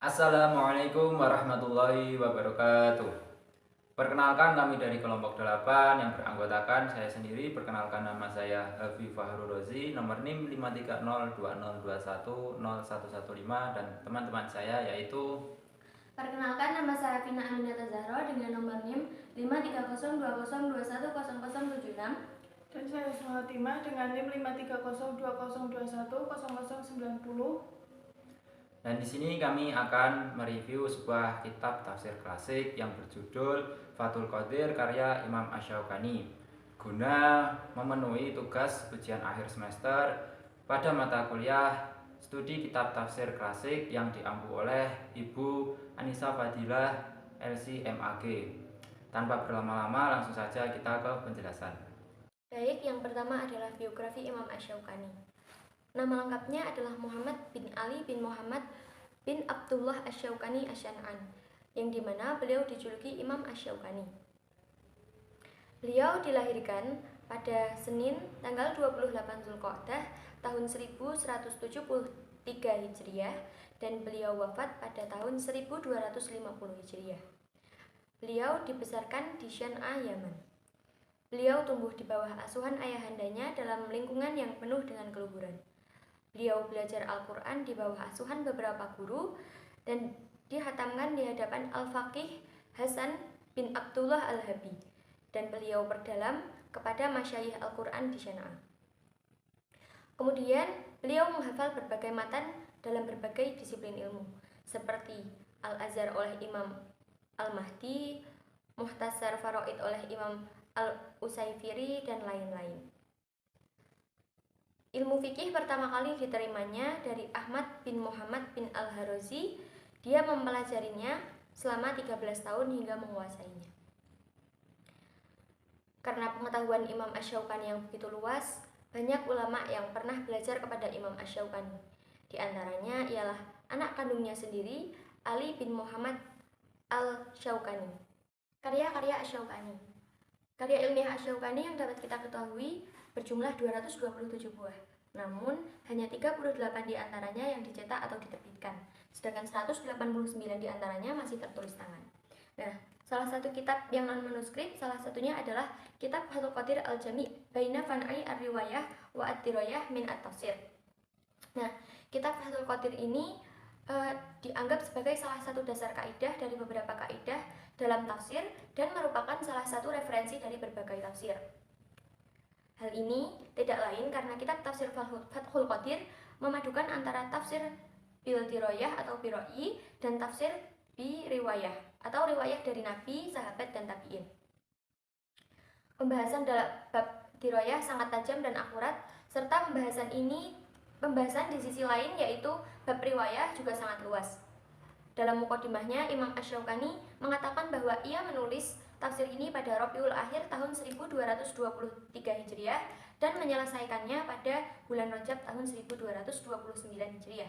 Assalamualaikum warahmatullahi wabarakatuh. Perkenalkan, kami dari kelompok 8 yang beranggotakan saya sendiri. Perkenalkan, nama saya Hafi Fahrul Rozi, nomor NIM 53020210115, dan teman-teman saya yaitu. Perkenalkan, nama saya Sarafina Aminata Zahro dengan nomor NIM 53020210076. Dan saya Fatimah dengan NIM 53020210090. Dan di sini kami akan mereview sebuah kitab tafsir klasik yang berjudul Fathul Qadir karya Imam Asy-Syaukani, guna memenuhi tugas ujian akhir semester pada mata kuliah studi kitab tafsir klasik yang diampu oleh Ibu Anissa Fadilah LC.MAG. Tanpa berlama-lama, langsung saja kita ke penjelasan. Baik, yang pertama adalah biografi Imam Asy-Syaukani. Nama lengkapnya adalah Muhammad bin Ali bin Muhammad bin Abdullah Asy-Syaukani Asy-Syan'an, yang dimana beliau dijuluki Imam Asy-Syaukani. Beliau dilahirkan pada Senin tanggal 28 Zulqa'dah tahun 1173 Hijriah dan beliau wafat pada tahun 1250 Hijriah. Beliau dibesarkan di Syan'a, Yaman. Beliau tumbuh di bawah asuhan ayahandanya dalam lingkungan yang penuh dengan keluhuran. Beliau belajar Al-Quran di bawah asuhan beberapa guru dan dihatamkan di hadapan Al-Faqih Hasan bin Abdullah Al-Habi, dan beliau berdalam kepada masyayikh Al-Quran di Syan'a. Kemudian beliau menghafal berbagai matan dalam berbagai disiplin ilmu, seperti Al-Azhar oleh Imam Al-Mahdi, Muhtasar Faraid oleh Imam Al-Usaifiri, dan lain-lain. Ilmu fikih pertama kali diterimanya dari Ahmad bin Muhammad bin Al-Harazi. Dia mempelajarinya selama 13 tahun hingga menguasainya. Karena pengetahuan Imam Asy-Syaukani yang begitu luas, banyak ulama yang pernah belajar kepada Imam Asy-Syaukani. Di antaranya ialah anak kandungnya sendiri, Ali bin Muhammad Al-Syaukani. Karya-karya Asy-Syaukani. Karya ilmiah Asy-Syaukani yang dapat kita ketahui berjumlah 227 buah. Namun, hanya 38 diantaranya yang dicetak atau diterbitkan, sedangkan 189 diantaranya masih tertulis tangan. Nah, salah satu kitab yang non-manuskrip, salah satunya adalah kitab Fathul Qadir Al-Jami' Baina Fan'i Ar-Riwayah wa Ad-Dirayah min At-Tafsir. Nah, kitab Fathul Qadir ini dianggap sebagai salah satu dasar kaidah dari beberapa kaidah dalam tafsir dan merupakan salah satu referensi dari berbagai tafsir. Hal ini tidak lain karena kitab tafsir Fathul Qadir memadukan antara tafsir bil dirayah atau biroi dan tafsir bi riwayah atau riwayah dari Nabi, sahabat, dan tabi'in. Pembahasan dalam bab dirayah sangat tajam dan akurat, serta pembahasan di sisi lain yaitu bab riwayah juga sangat luas. Dalam mukadimahnya, Imam Asy-Syaukani mengatakan bahwa ia menulis tafsir ini pada Rabiul Akhir tahun 1223 Hijriah dan menyelesaikannya pada bulan Rajab tahun 1229 Hijriah.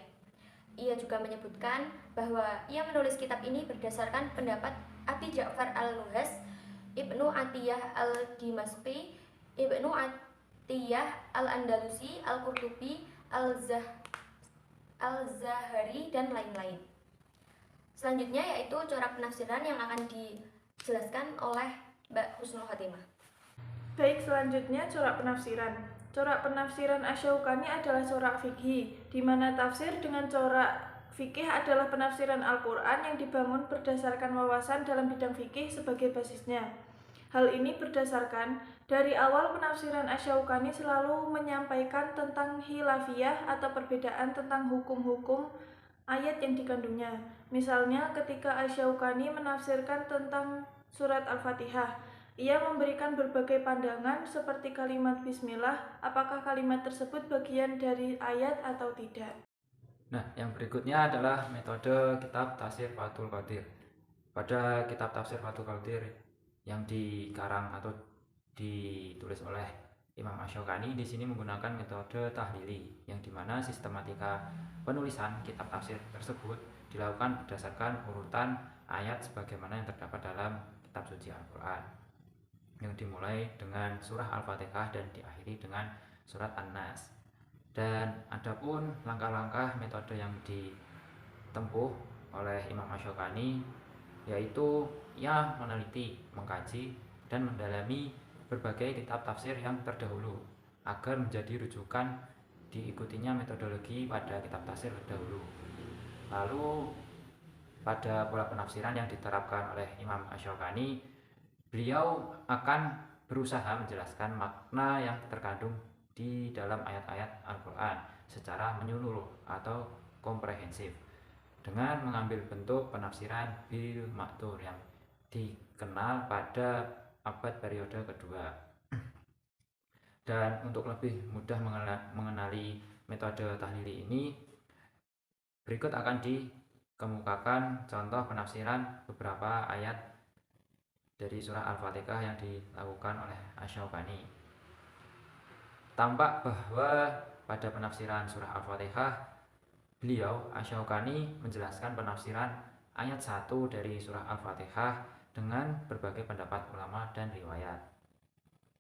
Ia juga menyebutkan bahwa ia menulis kitab ini berdasarkan pendapat Abi Ja'far Al-Nuhas, Ibnu Atiyah Al-Dimashqi, Ibnu Atiyah Al-Andalusi, Al-Qurtubi, Al-Zahari, dan lain-lain. Selanjutnya yaitu corak penafsiran yang akan dijelaskan oleh Mbak Husnul Khotimah. Baik, selanjutnya corak penafsiran. Corak penafsiran Asy-Syaukani adalah corak fikih, di mana tafsir dengan corak fikih adalah penafsiran Al-Quran yang dibangun berdasarkan wawasan dalam bidang fikih sebagai basisnya. Hal ini berdasarkan dari awal penafsiran Asy-Syaukani selalu menyampaikan tentang khilafiyah atau perbedaan tentang hukum-hukum ayat yang dikandungnya. Misalnya ketika Asy-Syaukani menafsirkan tentang surat Al-Fatihah, ia memberikan berbagai pandangan seperti kalimat bismillah, apakah kalimat tersebut bagian dari ayat atau tidak. Nah, yang berikutnya adalah metode kitab tafsir Fathul Qadir. Pada kitab tafsir Fathul Qadir yang dikarang atau ditulis oleh Imam Asy-Syaukani di sini menggunakan metode tahlili, yang dimana sistematika penulisan kitab tafsir tersebut dilakukan berdasarkan urutan ayat sebagaimana yang terdapat dalam kitab suci Al-Quran, yang dimulai dengan surah Al-Fatihah dan diakhiri dengan surat An-Nas. Dan adapun langkah-langkah metode yang ditempuh oleh Imam Asy-Syaukani, yaitu ia meneliti, mengkaji, dan mendalami berbagai kitab tafsir yang terdahulu agar menjadi rujukan diikutinya metodologi pada kitab tafsir terdahulu. Lalu pada pola penafsiran yang diterapkan oleh Imam Asy-Syaukani, beliau akan berusaha menjelaskan makna yang terkandung di dalam ayat-ayat Al-Quran secara menyeluruh atau komprehensif dengan mengambil bentuk penafsiran bil ma'thur yang dikenal pada abad periode kedua. Dan untuk lebih mudah mengenali metode tahlili ini, berikut akan dikemukakan contoh penafsiran beberapa ayat dari surah Al-Fatihah yang dilakukan oleh Asy-Syaukani. Tampak bahwa pada penafsiran surah Al-Fatihah, beliau Asy-Syaukani menjelaskan penafsiran ayat 1 dari surah Al-Fatihah dengan berbagai pendapat ulama dan riwayat.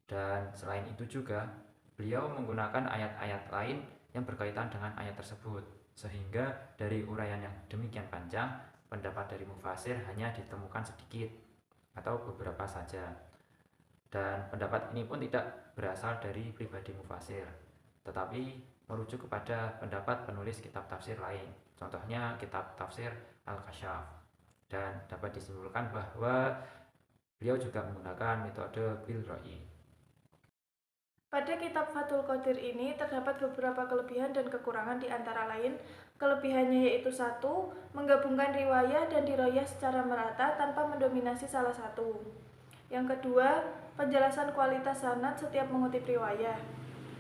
Dan selain itu juga, beliau menggunakan ayat-ayat lain yang berkaitan dengan ayat tersebut, sehingga dari uraian yang demikian panjang, pendapat dari mufasir hanya ditemukan sedikit atau beberapa saja. Dan pendapat ini pun tidak berasal dari pribadi mufasir, tetapi merujuk kepada pendapat penulis kitab tafsir lain, contohnya kitab tafsir Al-Kasyaf. Dan dapat disimpulkan bahwa beliau juga menggunakan metode bil ra'i. Pada kitab Fathul Qadir ini terdapat beberapa kelebihan dan kekurangan, di antara lain kelebihannya yaitu 1. Menggabungkan riwayah dan diroyah secara merata tanpa mendominasi salah satu. Yang kedua, penjelasan kualitas sanad setiap mengutip riwayah.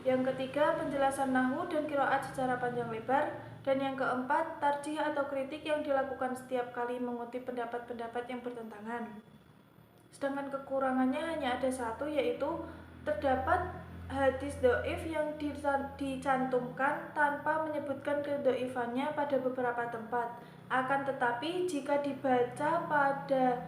Yang ketiga, penjelasan nahwu dan qiraat secara panjang lebar. Dan yang keempat, tarjih atau kritik yang dilakukan setiap kali mengutip pendapat-pendapat yang bertentangan. Sedangkan kekurangannya hanya ada 1, yaitu terdapat hadis dhaif yang dicantumkan tanpa menyebutkan kedhaifannya pada beberapa tempat. Akan tetapi jika dibaca pada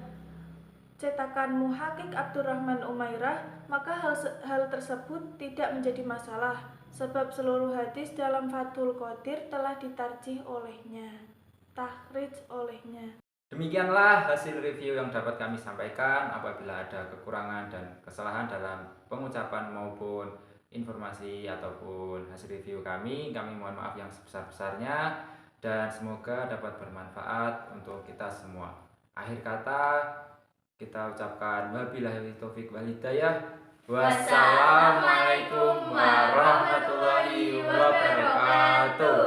cetakan Muhaqqiq Abdurrahman Umairah, maka hal tersebut tidak menjadi masalah, sebab seluruh hadis dalam Fathul Qadir telah ditarjih olehnya, takhrij olehnya. Demikianlah hasil review yang dapat kami sampaikan. Apabila ada kekurangan dan kesalahan dalam pengucapan maupun informasi ataupun hasil review kami mohon maaf yang sebesar-besarnya, dan semoga dapat bermanfaat untuk kita semua. Akhir kata kita ucapkan wabillahi taufiq wal hidayah. Wassalamualaikum warahmatullahi wabarakatuh.